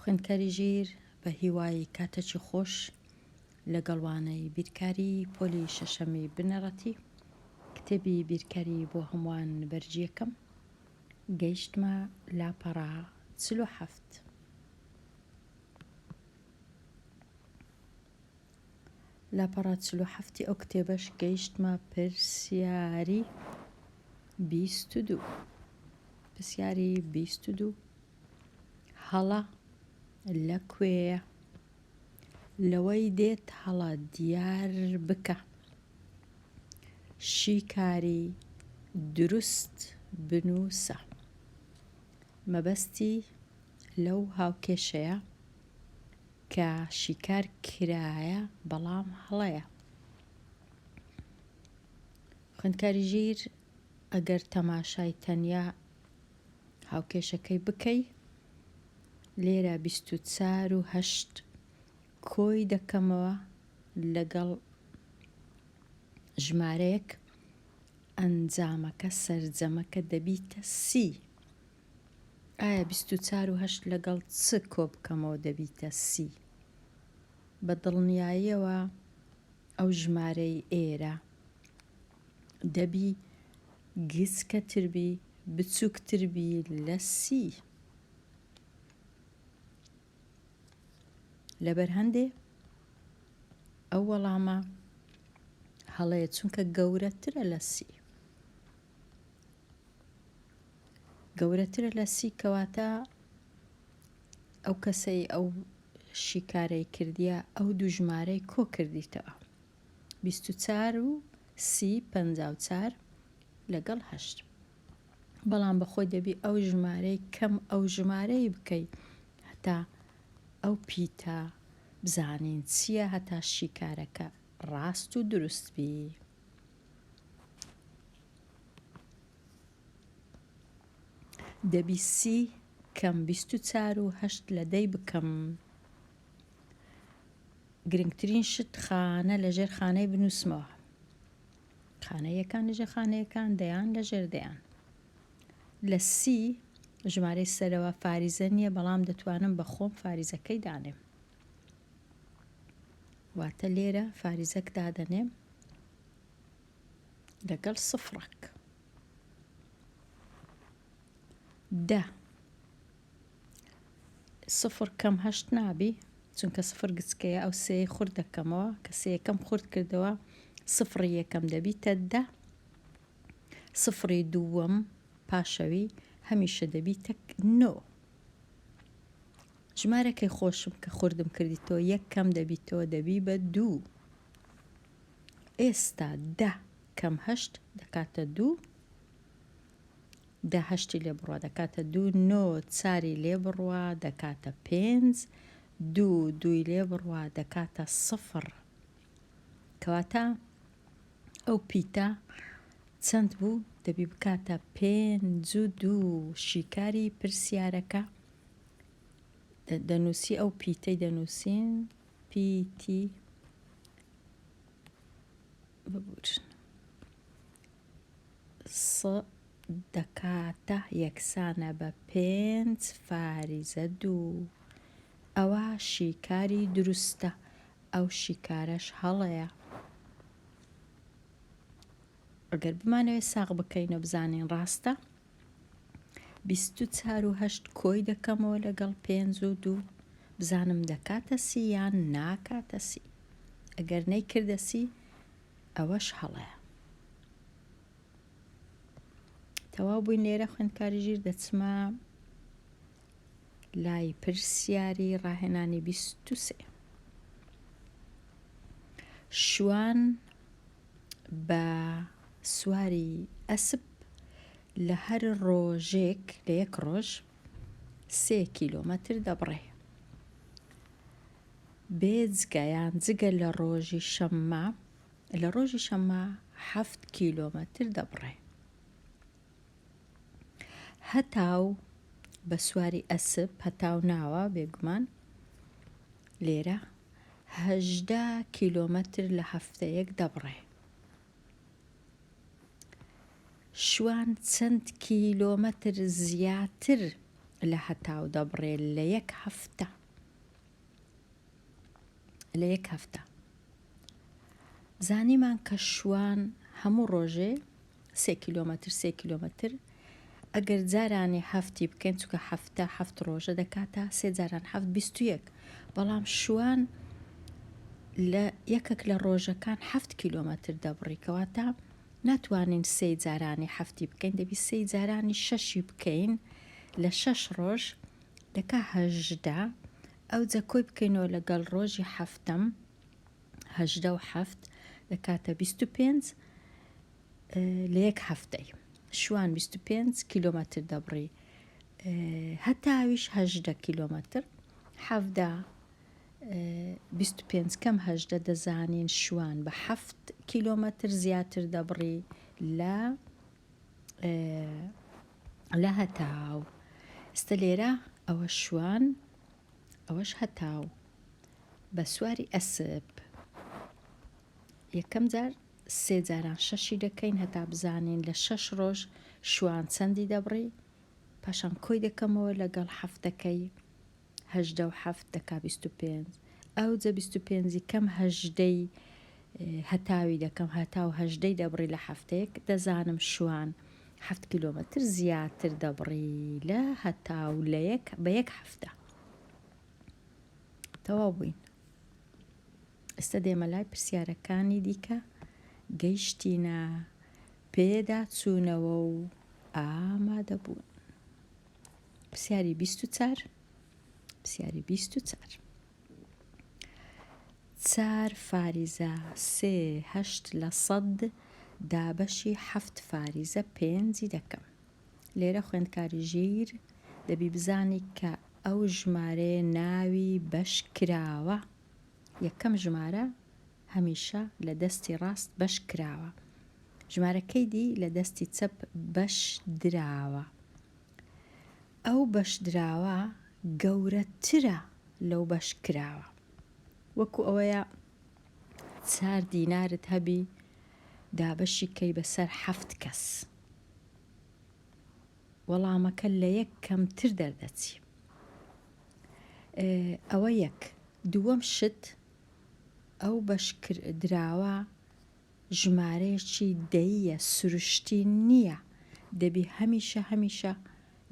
خوێندکاری ژیر بە هیوای کاتەکی خۆش لەگەڵوانەی بیرکاری پۆلی شەشەمی بنەڕەتی کتێبی بیرکاری بۆ هەمووان بەرجیەکەم گەیشتمە لاپەڕا 47. لاپەڕا 47 ئەو کتێبەش گەیشتمە پرسیاری 22. پرسیاری 22 هەڵە لەکوێیە؟ لەوەی دێت هەڵە دیار بکە شیکاری دروست بنووسە. مەبەستی لەو هاوکێشەیە کە شیکار کرایە بەڵام هەڵەیە. خوێندکاری ژیر ئەگەر تەماشای تەنیا هاوکێشەکەی بکەی لێرە 24 کۆی دەکەمەوە لەگەڵ ژمارەیەک ئەنجامەکە سەرجەمەکە دەبیتە 30. ئایا 24 لەگەڵ چ کۆ بکەمەوە دەبیتە 30؟ بە دڵنیاییەوە ئەو ژمارەی ئێرە دەبی گچکەتربی بچووکتربی لە 30. لەبەر هەندێ ئەو وەڵامە هەڵەیە چونکە گەورەترە لە 30. گەورەترە لە 30 کەواتە ئەو کەسەی ئەو شیکارەی کردیە ئەو دوو ژمارەی کۆ کردیتەوە 24 و 30 54 لەگەڵ 8. بەڵام بەخۆی دەبی ئەو ژمارەی کەم ئەو ژمارەی بکەی هەتا ئەو پیتە بزانین چییە هەتا شیکارەکە ڕاست و دروست بی. دەبی 30 کەم 24 و 8 لە 10 بکەم. گرنگترین شت خانە لەژێر خانەی بنووسمەوە. خانەیەکان لەژێر خانەیەکان دەیان لەژێر دەیان. لە 30 ژمارەی سەرەوە فاریزە نییە بەڵام دەتوانم بە خۆم فاریزەکەی دانێم. واتە لێرە فاریزەک دادەنێم لەگەڵ سفرێک. 10 سفر کەم 8 نابی چونکە سفر گچکەیە ئەو سێ خورد دەکەمەوە کە سێیەکەم خورد کردەوە سفری یەکەم دەبیتە 10. سفری دووەم پاشەوی هەمیشە دەبیتە 9. ژمارەکەی خۆشم کە خوردم کردیتەوە یەک کەم دەبیتەوە دەبی بە 2. ئێستا 10 کەم 8 دەکاتە 2. 10 هەشتی لێ بڕوا دەکاتە 2. 9 4 لێ بڕوا دەکاتە 5. 2 2 لێ بڕوا دەکاتە 0. کەواتە ئەو پیتە چەند بوو دەبی بکاتە 52. شیکاری پرسیارەکە دەنووسی ئەو پیتەی دەنووسین پیتی ببورن دەکاتە یەکسانە بە 5 فاریزە 2. ئەوە شیکاری دروستە. ئەو شیکارەش هەڵەیە. ئەگەر بمانەوێت ساغ بکەینە بزانین ڕاستە 24 و 8 کۆی دەکەمەوە لەگەڵ 5 و 2 بزانم دەکاتە 30 یان ناکاتە 30. ئەگەر نەیکردە 30 ئەوەش هەڵەیە. تەواو بووین لێرە خوێندکاری ژیر دەچمە لای پرسیاری ڕاهێنانی 23. شوان بە سواری ئەسپ لە هەر ڕۆژێک لە یەک ڕۆژ 3 کیلۆمەتر دەبڕێ. بێجگە یان جگە لە ڕۆژی شەممە 7 کیلۆمەتر دەبڕێ. هەتاو بە سواری ئەسپ هەتاو ناوە بێگومان لێرە 18 کیلۆمەتر لە هەفتەیەک دەبڕێ. شوان چەند کیلۆمەتر زیاتر لە هەتاو دەبڕێ لە یەک هەفتە زانیمان کە شوان هەموو ڕۆژێ 3 کیلۆمەتر ئەگەر جارانی هەفتی بکەین چکە هەفت ڕۆژە دەکاتە 3 جاران 21 بەڵام شوان لە یەکێک لە ڕۆژەکان 7 کیلۆمەتر دەبڕی کەواتە ناتوانین 3 جارانی هەفتی بکەین دەبی 3 جارانی 6 بکەین لە 6 ڕۆژ دەکا 18 ئەو جە کۆی بکەینەوە لەگەڵ ڕۆژی هەفتەم 18 و 7 دەکاتە 25 لە یەک هەفتەی شوان 25 کیلۆمەتر دەبڕی هەتاویش 18 کیلۆمەتر 25 کەم 18 دەزانین شوان بە 7 کیلۆمەتر زیاتر دەبڕی لە هەتاو ئێستا لێرە ئەوە شوان ئەوەش هەتاو بە سواری ئەسپ یەکەم جار 3 جاران 6 دەکەین هەتا بزانین لە 6 ڕۆژ شوان چەندی دەبڕی پاشان کۆی دەکەمەوە لەگەڵ هەفتەکەی 18 و 7 دەکا 25 ئەو جە 25 کەم 18 هەتاوی دەکەم هەتاو 18 دەبڕی لە هەفتەیەک دەزانم شوان 7 کیلۆمەتر زیاتر دەبڕی لە هەتاو بە یەک هەفتە تەواو بووین ئێستا دێمە لای پرسیارەکانی دیکە گەیشتینە پێدا چوونەوە و ئامادەبوون پرسیاری 24 4 فاریزە 3 8 لە 100 دابەشی 7 فاریزە 5 دەکەم لێرە خوێندکاری ژیر دەبی بزانی کە ئەو ژمارەیە ناوی بەش کراوە یەکەم ژمارە هەمیشە لە دەستی ڕاست بەش کراوە ژمارەکەی دی لە دەستی چەپ بەش دراوە ئەو بەش دراوە گەورەترە لەو بەش کراوە وەکو ئەوەیە 4 دینارت هەبی دابەشی کەی بەسەر 7 کەس وەڵامەکە لە یەک کەمتر دەردەچی ئەوە یەک دووەم شت ئەو بەش دراوە ژمارەیەکی دەیە سروشتی نییە دەبی هەمیشە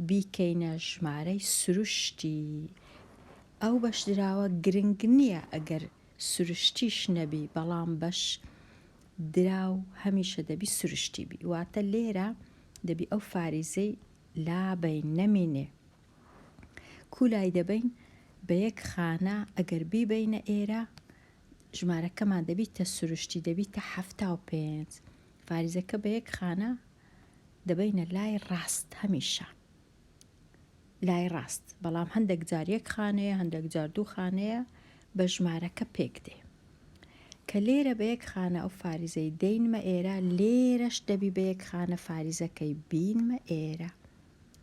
بیکەینە ژمارەی سروشتی ئەو بەش دراوە گرنگ نییە ئەگەر سروشتیش نەبی بەڵام بەش دراو هەمیشە دەبی سروشتی بی واتە لێرە دەبی ئەو فاریزەی لابەین نەمینێ کولای دەبین بە یەک خانە ئەگەر بیبینە ئێرە ژمارەکەمان دەبیتە سروشتی دەبیتە 75 فاریزەکە بە یەک خانە دەبینە لای ڕاست هەمیشە لای ڕاست بەڵام هەندێک جار یەک خانەیە هەندێک جار دوو خانەیە بە ژمارەکە پێک دێ کە لێرە بە یەک خانە ئەو فاریزەی دەینمە ئێرە لێرەش دەبی بە یەک خانە فاریزەکەی بینمە ئێرە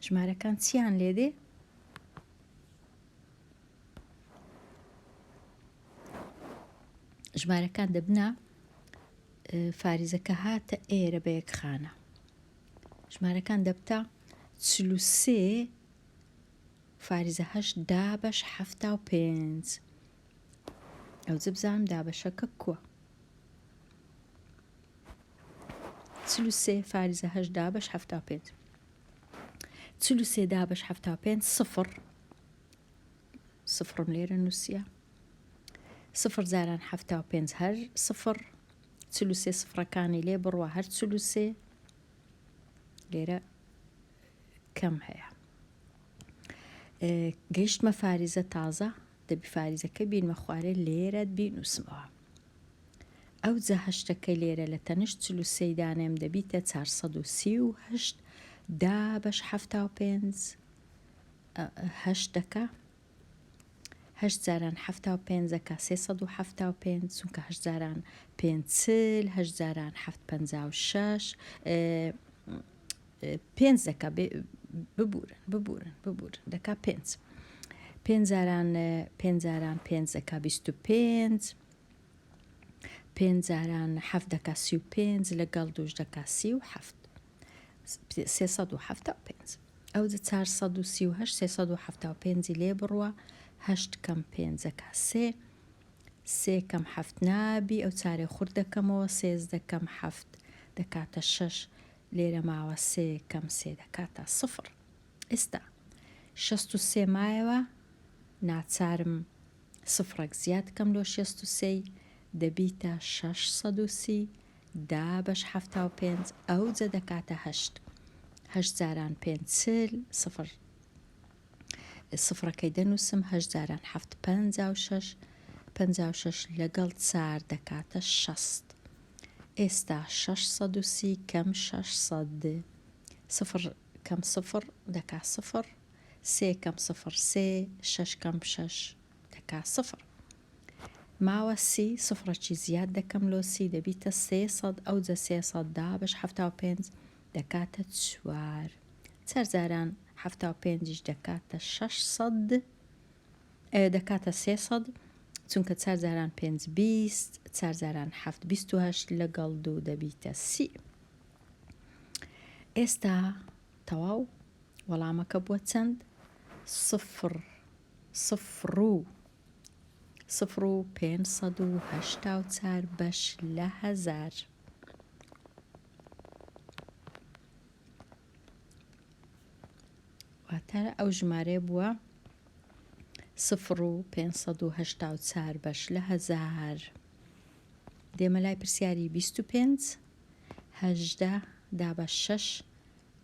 ژمارەکان چیان لێدێ؟ ژمارەکان دەبنە فاریزەکە هاتە ئێرە بە یەک خانە ژمارەکان دەبتە 43 فاریزە 8 دابەش 75 ئەو جە بزانم دابەشەکە کووە 43 فاریزە 8 دابەش 75 43 دابەش 75 سفر سفرم لێرە نووسیە 0 جاران 75 هەر سفر 43 سفرەکانی لێ بڕوە هەر 43 لێرە کەم هەیە گەیشتمە فاریزە تازە دەبی فاریزەکە بینمە خوارێ لێرە بینوسمەوە ئەو جە هەشتەکەی لێرە لە تەنشت 43 دانێم دەبیتە 438 دابەش 75 هەشت دەکە 8 جاران 75 دەکا 375 چونکە 8 جاران 5 8 جاران 756 5 دەکا ببورن دەکا 5 جاران 5 دەکا 25 5 جاران 7 دەکا 35 لەگەڵ 2 دەکا 37 375 ئەوجە 438 375 لێ بڕوە 8 کەم 5 دەکا 3 کەم 7 نابی ئەو چارێ خورد دەکەمەوە 13 کەم 7 دەکاتە 6 لێرە ماوە 3 کەم 3 دەکاتە 0. ئێستا 63 مایەوە ناچارم سفرێک زیاد کەم لۆ 63 دەبیتە 630 دا بەش 75 ئەوجە دەکاتە 8 8 جاران 5 40 سفر سفرەکەی دەنووسم 8 جاران 7 56 56 لەگەڵ 4 دەکاتە 60. ئێستا 630 کەم 600 سفر کەم سفر دەکا سفر 3 کەم سفر 3 6 کەم 6 دەکا سفر ماوە سی سفرەکی زیاد دەکەم لۆ سی دەبیتە 300 ئەوجە 300 دا بەش 75 دەکاتە 4 4 جاران 75 دەکاتە 600 دەکاتە 300 چونکە 4 جاران 5 20 4 جاران 7 28 لەگەڵ 2 دەبیتە 30. ئێستا تەواو وەڵامەکە بووە چەند؟ 0 و 584 بەش لە 1000. واتە ئەو ژمارە بووە 0 و 584 بەش لە 1000. دێمە لای پرسیاری 25 18 دا بە 6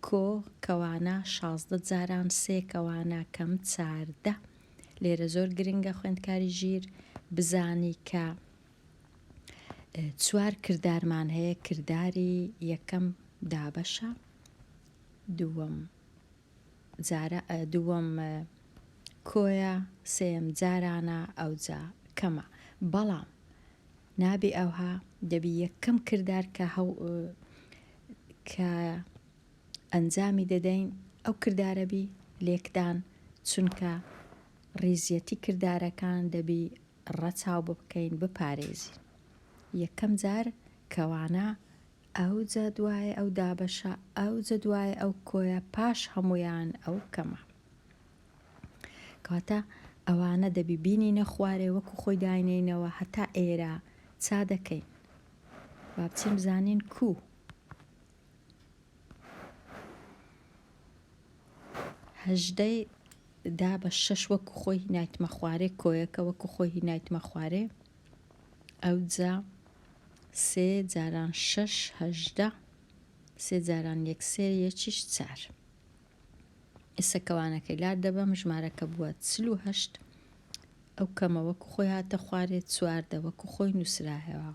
کۆ کەوانە 16 جاران 3 کەوانە کەم 14. لێرە زۆر گرنگە خوێندکاری ژیر بزانی کە 4 کردارمان هەیە کرداری یەکەم دابەشە دووەم کۆیە سێم جارانە ئەوجا کەمە بەڵام نابێ ئەوها دەبی یەکەم کردار کە ئەنجامی دەدەین ئەو کردارە بی لێکدان چونکە ڕیزیەتی کردارەکان دەبی ڕەچاو بکەین بپارێزین. یەکەم جار کەوانە ئەوجە دوایە ئەو دابەشە ئەوجە دوایە ئەو کۆیە پاش هەمویان ئەو کەمە کەواتە ئەوانە دەبی بینینە خوارێ وەکو خۆی داینینەوە هەتا ئێرە چا دەکەین با بچین بزانین کو هەژدەی دا بە 6 وەکو خۆی هینایتمە خوارێ کۆیەکە وەکو خۆی هینایتمە خوارێ ئەوجا 3 جاران 6 هەژدە 3 جاران 1 یەکیش 4. ئێستا کەوانەکەی لار دەبەم ژمارەکە بووە 48 ئەو کەمە وەکو خۆی هاتە خوارێ 14 وەکو خۆی نووسراهەوە.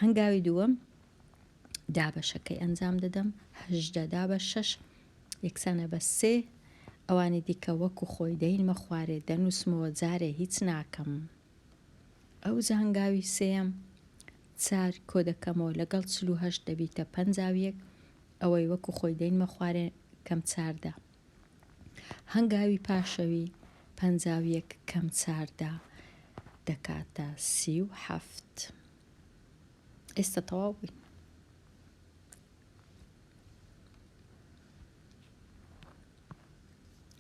هەنگاوی دووەم دابەشەکەی ئەنجام دەدەم 18 دا بە 6 یەکسانە بە 3 ئەوانی دیکە وەکو خۆی دەینمە خوارێ دەنووسمەوە جارێ هیچ ناکەم. ئەوجە هەنگاوی سێم 4 کۆ دەکەمەوە لەگەڵ 48 دەبیتە 51 ئەوەی وەکو خۆی دەینمە خوارێ کەم 14. هەنگاوی پاشەوی 51 کەم 14 دەکاتە 37. ئێستا تەواو بووین.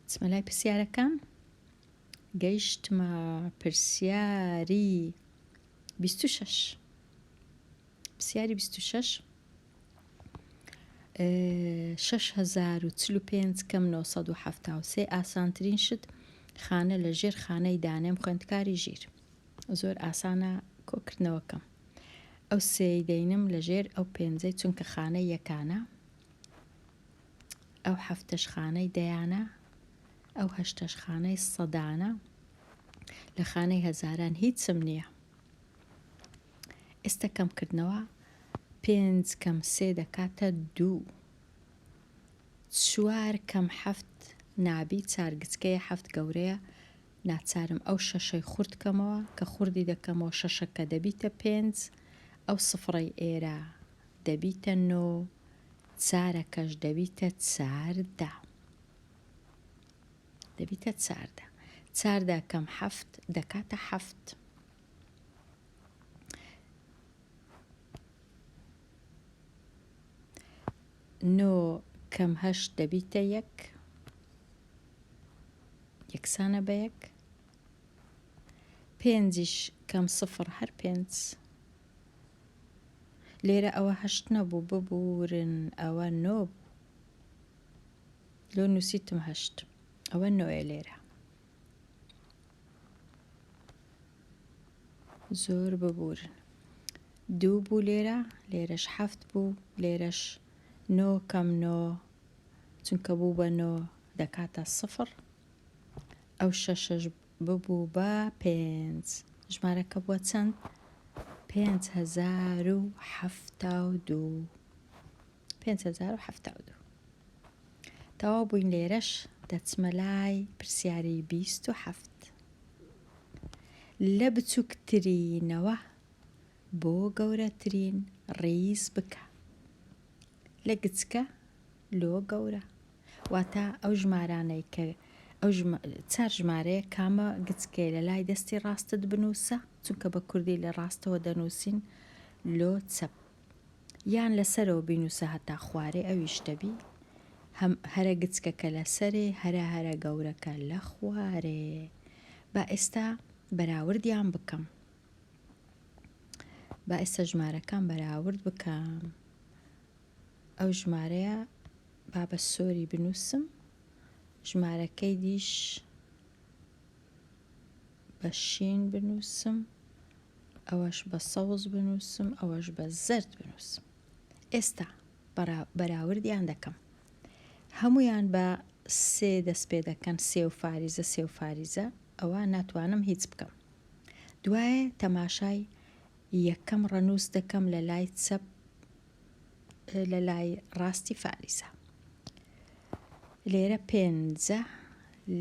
چمە لای پرسیارەکان گەیشتمە پرسیاری 26. پرسیاری 26 6045 کەم 973 ئاسانترین شت خانە لە ژێر خانەی دانێم خوێندکاری ژیر زۆر ئاسانە کۆکردنەوەکەم ئەو سێی دەینم لە ژێر ئەو پێنجەی چونکە خانەی یەکانە ئەو هەفتەش خانەی دەیانە ئەو هەشتەش خانەی سەدانە لە خانەی هەزاران هیچم نییە. ئێستا کەمکردنەوە 5 کەم 3 دەکاتە 2 4 کەم 7 نابی چارگچکەیە 7 گەورەیە ناچارم ئەو شەشەی خوردکەمەوە کە خوردی دەکەمەوە شەشەکە دەبیتە 5 ئەو سفڕی ئێرە دەبیتە 9 چارەکەش دەبیتە 14 دەبیتە 14 کەم 7 دەکاتە 7 9 کەم هەشت دەبیتە یەک، یەکسانە بە یەک. پێنجیش کەم سفر هەر پێنج. لێرە ئەوە هەشت نەبوو ببورن، ئەوە نۆ بوو. لۆ نووسیتم هەشت، ئەوە نۆیە لێرە. زۆر ببورن. دوو بوو لێرە، لێرەش حەفت بوو، لێرەش نۆ کەم نۆ چونکە بوو بە نۆ دەکاتە سفر. ئەو شەشەش ببوو بە پێنج. ژمارەکە بووە چەند؟ 5072. 5072. تەواو بووین لێرەش دەچمە لای پرسیاری 27. لە بچووکترینەوە بۆ گەورەترین ڕیز بکە. لە گچکە لۆ گەورە. واتە ئەو ژمارانەی کە ئەو چار ژمارەیە کامە گچکێ لە لای دەستی ڕاستت بنووسە، چونکە بە کوردی لە ڕاستەوە دەنووسین لۆ چەپ، یان لەسەرەوە بینووسە هەتا خوارێ ئەویش دەبی. هەرە گچکەکە لەسەرێ، هەرە گەورەکە لە خوارێ. با ئێستا بەراوردیان بکەم. با ئێستا ژمارەکان بەراورد بکەم. ئەو ژمارەیە با بە سۆری بنووسم، ژمارەکەی دیش بە شین بنووسم، ئەوەش بە سەوز بنووسم، ئەوەش بە زەرد بنووسم. ئێستا بەراوردیان دەکەم. هەمویان بە سێ دەست پێ دەکەن، سێ و فاریزە، ئەوە ناتوانم هیچ بکەم. دوایە تەماشای یەکەم ڕەنووس دەکەم لە لای چەپ، لە لای ڕاستی فاریزە. لێرە پێنجە،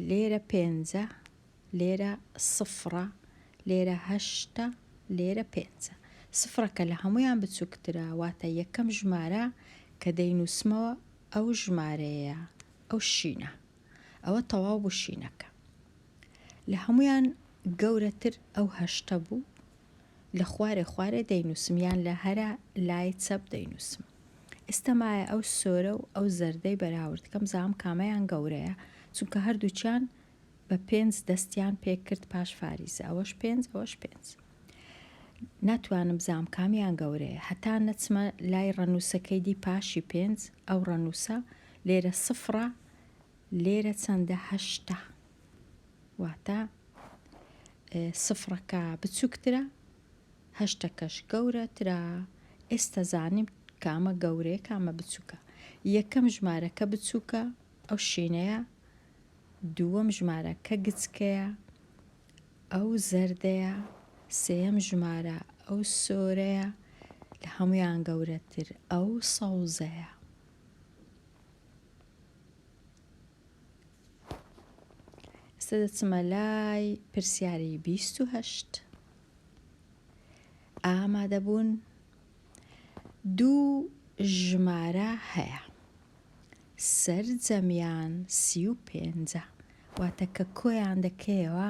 لێرە پێنجە، لێرە سفرە، لێرە هەشتە، لێرە پێنجە. سفرەکە لە هەمویان بچووکترە، واتە یەکەم ژمارە کە دەینووسمەوە ئەو ژمارەیە، ئەو شینە. ئەوە تەواو بوو شینەکە. لە هەمویان گەورەتر ئەو هەشتە بوو، لە خوارێ دەینووسم، یان لە هەرە لای چەپ دەینووسم. ئێستا مایە ئەو سۆرە و ئەو زەردەی بەراورد کەم زام کامەیان گەورەیە، چونکە هەردووچیان بە پێنج دەستیان پێکرد پاش فاریزە. ئەوەش پێنج، ئەوەش پێنج. ناتوانم بزانم کامیان گەورەیە هەتا نەچمە لای ڕەنووسەکەی دی پاشی پێنج. ئەو ڕەنووسە لێرە سفرە، لێرە چەندە هەشتە، واتە سفرەکە بچووکترە، هەشتەکەش گەورەترە. ئێستا زانیم کامە گەورەیە کامە بچووکە. یەکەم ژمارەکە بچووکە، ئەو شینەیە. دووەم ژمارەکە گچکەیە، ئەو زەردەیە. سێەم ژمارە ئەو سۆرەیە، لە هەمویان گەورەتر ئەو سەوزەیە. ئێستا دەچمە لای پرسیاری 28. ئامادەبوون. دوو ژمارە هەیە، سەرجەمیان 35، واتە کە کۆیان دەکەیەوە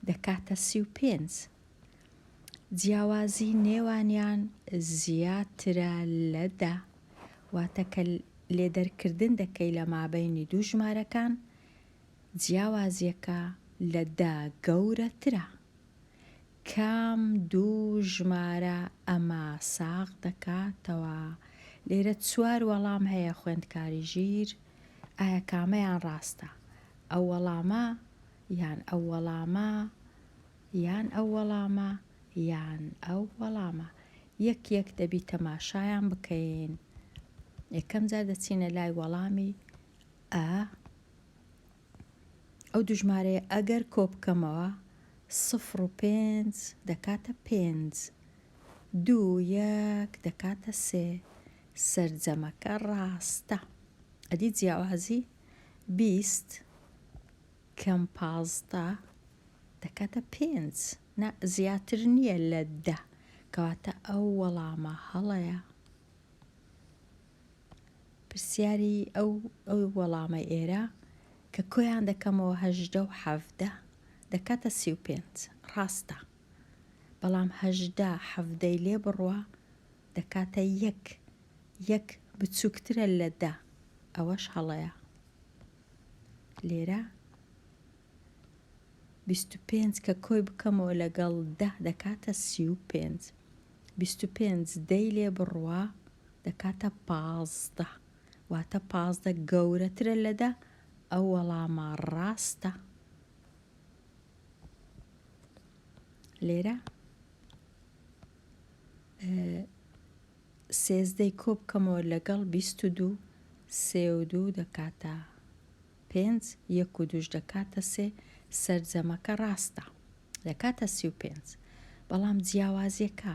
دەکاتە 35. جیاوازی نێوانیان زیاترە لە 10، واتە کە لێدەرکردن دەکەی لە مابەینی دوو ژمارەکان، جیاوازیەکە لە 10 گەورەترە. کام دوو ژمارە ئەمە ساغ دەکاتەوە؟ لێرە 4 وەڵام هەیە خوێندکاری ژیر. ئایا کامەیان ڕاستە؟ ئەو وەڵامە یان ئەو وەڵامە، یان ئەو وەڵامە، یان ئەو وەڵامە؟ یەک دەبی تەماشایان بکەین. یەکەم جار دەچینە لای وەڵامی ئەو دوو ژمارەیە ئەگەر کۆ بکەمەوە 0 و 5 دەکاتە 5، 2 و 1 دەکاتە 3. سەرجەمەکە ڕاستە. ئەدی جیاوازی 20 کەم 15 دەکاتە 5. زیاتر نییە لە 10، کەواتە ئەو وەڵامە هەڵەیە. پرسیاری ئەو وەڵامە ئێرە کە کۆیان دەکەمەوە 18 و 17 دەکاتە 35. ڕاستە. بەڵام 18 17 لێ بڕوە دەکاتە 1 بچووکترە لە 10، ئەوەش هەڵەیە. لێرە 25 کە کۆی بکەمەوە لەگەڵ 10 دەکاتە 35. 25 دەی لێ بڕوا دەکاتە 15. واتە 15 گەورەترە لە 10. ئەو وەڵامە ڕاستە. لێرە 13 کۆ بکەمەوە لەگەڵ 22. 32 دەکاتە 5. 1 و 2 دەکاتە 3. سەرجەمەکە ڕاستە، دەکاتە 35. بەڵام جیاوازیەکە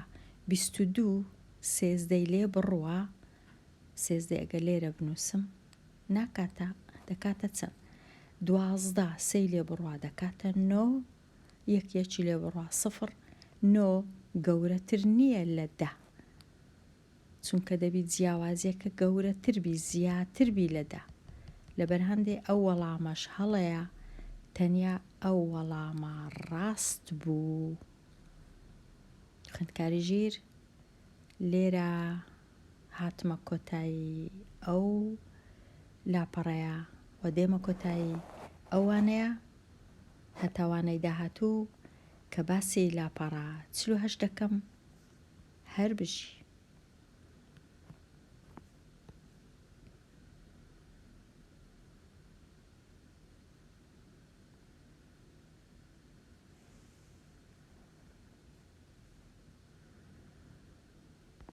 22 13 لێ بڕوە، 13 ئەگە لێرە بنووسم ناکاتە، دەکاتە چەند؟ 12 3 لێ بڕوا دەکاتە 9. یەکی لێ بڕوا 0. 9 گەورەتر نییە لە 10 چونکە دەبی جیاوازیەکە گەورەتر بی، زیاتر بی لە 10. لەبەر هەندێ ئەو وەڵامەش هەڵەیە، تەنیا ئەو وەڵامە ڕاست بوو. خوێندکاری ژیر لێرە هاتمە کۆتایی ئەو لاپەڕەیە و دێمە کۆتایی ئەوانەیە هەتاوانەی داهاتوو کە باسی لاپەڕە 48 دەکەم هەر بژی.